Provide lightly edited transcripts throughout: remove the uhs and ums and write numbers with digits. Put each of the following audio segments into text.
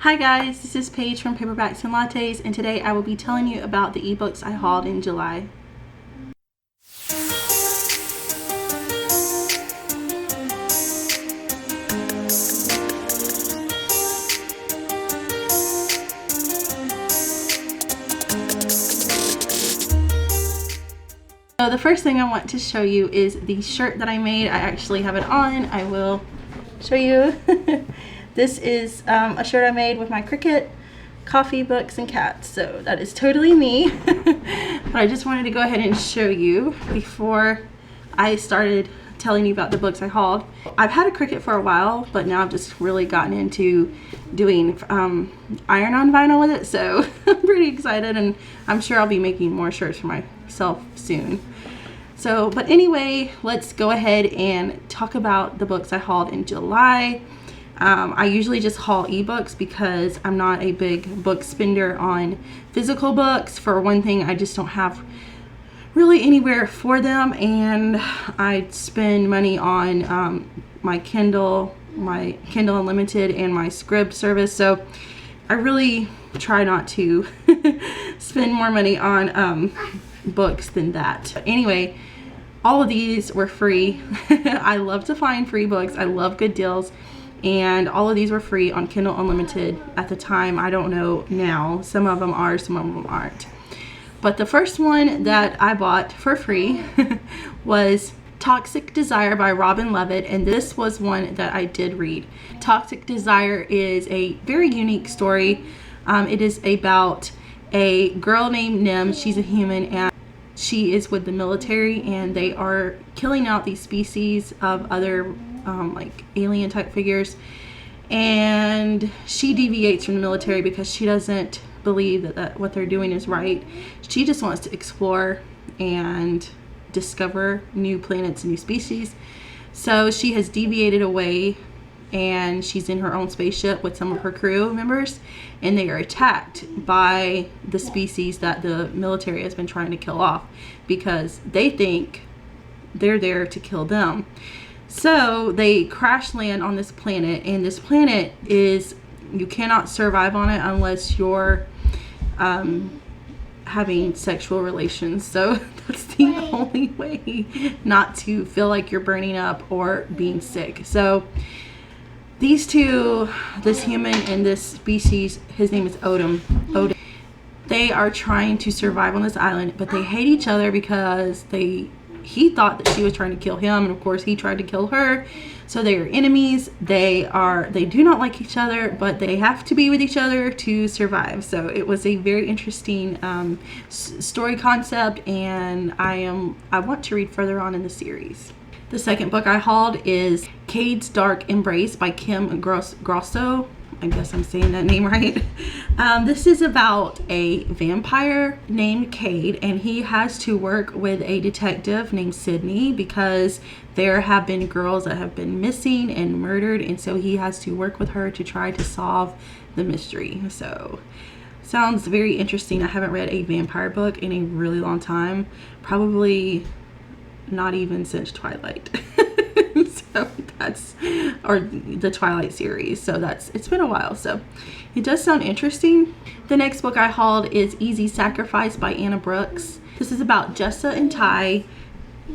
Hi guys, this is Paige from Paperbacks and Lattes, and today I will be telling you about the ebooks I hauled in July. So the first thing I want to show you is the shirt that I made. I actually have it on. I will show you. This is a shirt I made with my Cricut, coffee, books, and cats. So that is totally me. But I just wanted to go ahead and show you before I started telling you about the books I hauled. I've had a Cricut for a while, but now I've just really gotten into doing iron-on vinyl with it. So I'm pretty excited, and I'm sure I'll be making more shirts for myself soon. So, but anyway, let's go ahead and talk about the books I hauled in July. I usually just haul ebooks because I'm not a big book spender on physical books. For one thing, I just don't have really anywhere for them, and I spend money on my Kindle Unlimited and my Scribd service. So I really try not to spend more money on books than that. But anyway, all of these were free. I love to find free books. I love good deals. And all of these were free on Kindle Unlimited at the time. I don't know now. Some of them are, some of them aren't. But the first one that I bought for free was Toxic Desire by Robin Levitt, and this was one that I did read. Toxic Desire is a very unique story. It is about a girl named Nim. She's a human, and she is with the military, and they are killing out these species of other like alien type figures, and she deviates from the military because she doesn't believe that what they're doing is right. She just wants to explore and discover new planets and new species. So she has deviated away, and she's in her own spaceship with some of her crew members, and they are attacked by the species that the military has been trying to kill off because they think they're there to kill them. So they crash land on this planet, and this planet is, you cannot survive on it unless you're having sexual relations. So that's the only way not to feel like you're burning up or being sick. So these two, this human and this species, his name is Odom, they are trying to survive on this island, but they hate each other because he thought that she was trying to kill him, and of course he tried to kill her. So they are enemies. They do not like each other, but they have to be with each other to survive. So it was a very interesting story concept, and I want to read further on in the series. The second book I hauled is Kades Dark Embrace by Kim Grosso. I guess I'm saying that name right. This is about a vampire named Cade, and he has to work with a detective named Sydney because there have been girls that have been missing and murdered, and so he has to work with her to try to solve the mystery. So sounds very interesting. I haven't read a vampire book in a really long time, probably not even since Twilight. So that's, or the Twilight series. So it's been a while. So it does sound interesting. The next book I hauled is Easy Sacrifice by Anna Brooks. This is about Jessa and Ty.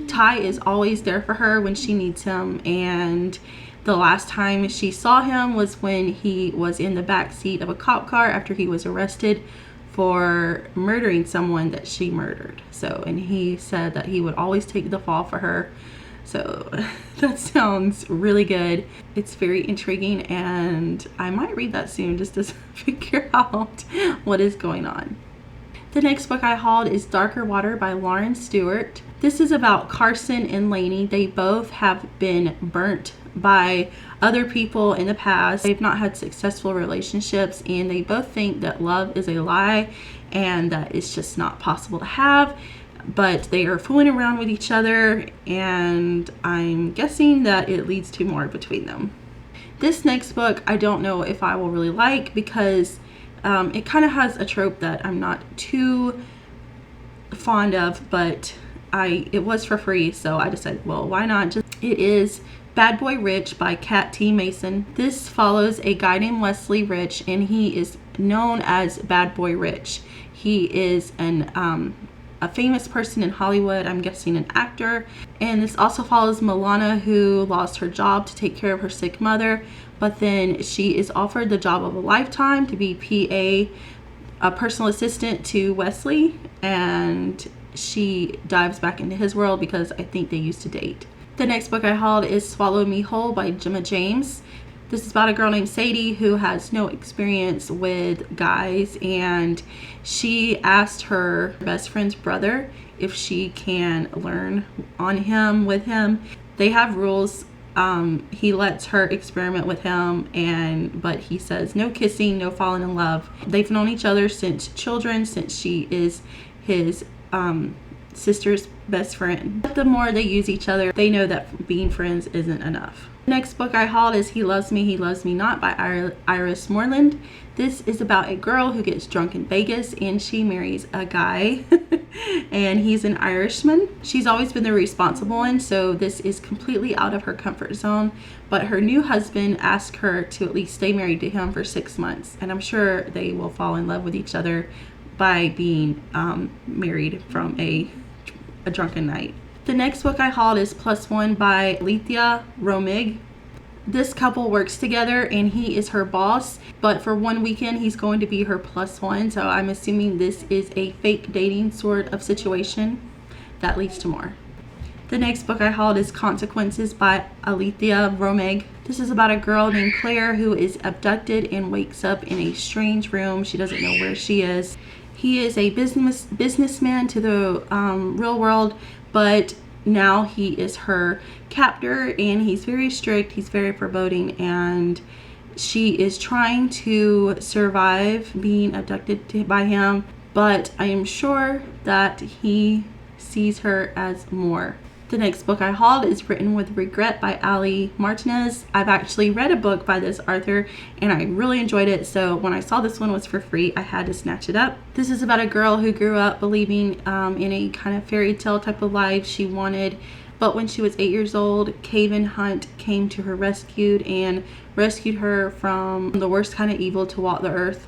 Ty is always there for her when she needs him, and the last time she saw him was when he was in the back seat of a cop car after he was arrested for murdering someone that she murdered. So, and he said that he would always take the fall for her. So that sounds really good. It's very intriguing, and I might read that soon just to figure out what is going on. The next book I hauled is Darker Water by Lauren Stewart. This is about Carson and Lainey. They both have been burnt by other people in the past. They've not had successful relationships, and they both think that love is a lie and that it's just not possible to have. But they are fooling around with each other, and I'm guessing that it leads to more between them. This next book I don't know if I will really like because it kind of has a trope that I'm not too fond of, but it was for free, so I decided, well, why not just It is Bad Boy Rich by Kat T. Mason. This follows a guy named Wesley Rich, and he is known as Bad Boy Rich. He is a famous person in Hollywood, I'm guessing an actor. And this also follows Milana, who lost her job to take care of her sick mother, but then she is offered the job of a lifetime to be a personal assistant to Wesley, and she dives back into his world because I think they used to date. The next book I hauled is Swallow Me Whole by Gemma James. This is about a girl named Sadie who has no experience with guys, and she asked her best friend's brother if she can learn on him with him. They have rules. He lets her experiment with him, but he says no kissing, no falling in love. They've known each other since children, since she is his sister's best friend. The more they use each other, they know that being friends isn't enough. The next book I hauled is He Loves Me, He Loves Me Not by Iris Moreland. This is about a girl who gets drunk in Vegas and she marries a guy and he's an Irishman. She's always been the responsible one, so this is completely out of her comfort zone, but her new husband asked her to at least stay married to him for 6 months, and I'm sure they will fall in love with each other by being married from a drunken night. The next book I hauled is Plus One by Alethea Romig. This couple works together and he is her boss, but for one weekend he's going to be her plus one, so I'm assuming this is a fake dating sort of situation that leads to more. The next book I hauled is Consequences by Alethea Romig. This is about a girl named Claire who is abducted and wakes up in a strange room. She doesn't know where she is. He is a businessman to the real world, but now he is her captor, and he's very strict, he's very foreboding, and she is trying to survive being abducted by him, but I am sure that he sees her as more. The next book I hauled is Written with Regret by Ali Martinez. I've actually read a book by this author and I really enjoyed it, so when I saw this one was for free, I had to snatch it up. This is about a girl who grew up believing in a kind of fairy tale type of life she wanted, but when she was 8 years old, Caven Hunt came to her rescue and rescued her from the worst kind of evil to walk the earth.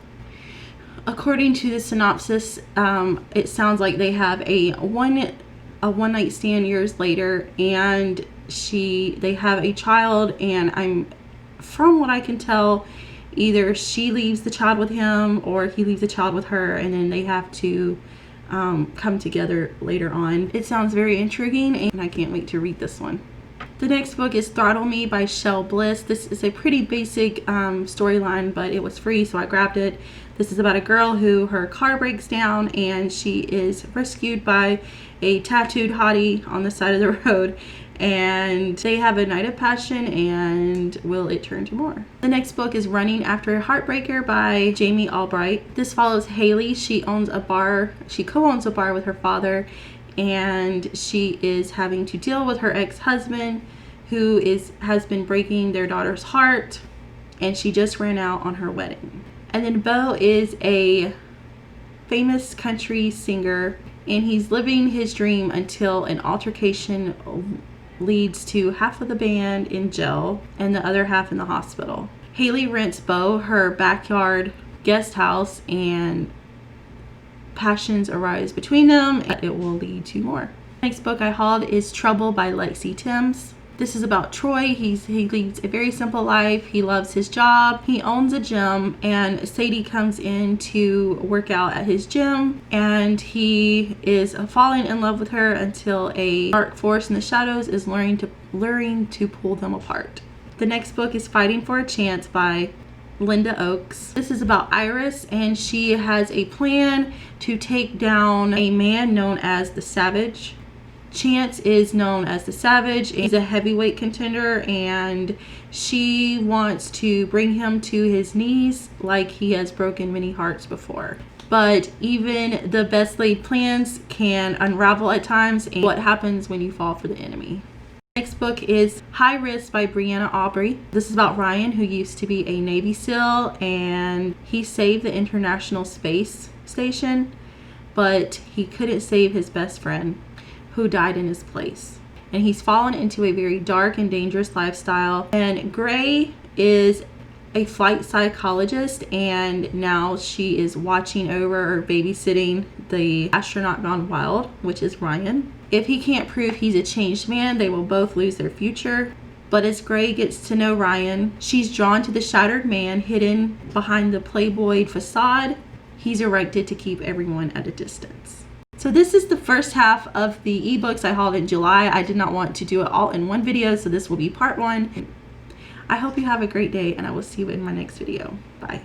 According to the synopsis, it sounds like they have a one night stand years later, and they have a child, and from what I can tell, either she leaves the child with him or he leaves the child with her, and then they have to come together later on. It sounds very intriguing and I can't wait to read this one. The next book is Throttle Me by Shell Bliss. This is a pretty basic storyline, but it was free, so I grabbed it. This is about a girl who her car breaks down and she is rescued by a tattooed hottie on the side of the road, and they have a night of passion, and will it turn to more? The next book is Running After a Heartbreaker by Jamie Albright. This follows Haley. She co-owns a bar with her father, and she is having to deal with her ex-husband who has been breaking their daughter's heart, and she just ran out on her wedding. And then Bo is a famous country singer, and he's living his dream until an altercation leads to half of the band in jail and the other half in the hospital. Haley rents Bo her backyard guest house, and passions arise between them, and it will lead to more. Next book I hauled is Trouble by Lexi Timms. This is about Troy. He leads a very simple life. He loves his job. He owns a gym, and Sadie comes in to work out at his gym, and he is falling in love with her until a dark force in the shadows is luring to pull them apart. The next book is Fighting for a Chance by Linda Oakes. This is about Iris, and she has a plan to take down a man known as the Savage. Chance is known as the Savage. He's a heavyweight contender, and she wants to bring him to his knees like he has broken many hearts before. But even the best laid plans can unravel at times, and what happens when you fall for the enemy. Next book is High Risk by Brianna Aubrey. This is about Ryan, who used to be a Navy SEAL, and he saved the International Space Station, but he couldn't save his best friend, who died in his place. and he's fallen into a very dark and dangerous lifestyle. And Gray is a flight psychologist, and now she is watching over or babysitting the astronaut gone wild, which is Ryan. If he can't prove he's a changed man, they will both lose their future. But as Gray gets to know Ryan, she's drawn to the shattered man hidden behind the Playboy facade. He's erected to keep everyone at a distance. So this is the first half of the ebooks I hauled in July. I did not want to do it all in one video, so this will be part one. I hope you have a great day, and I will see you in my next video. Bye.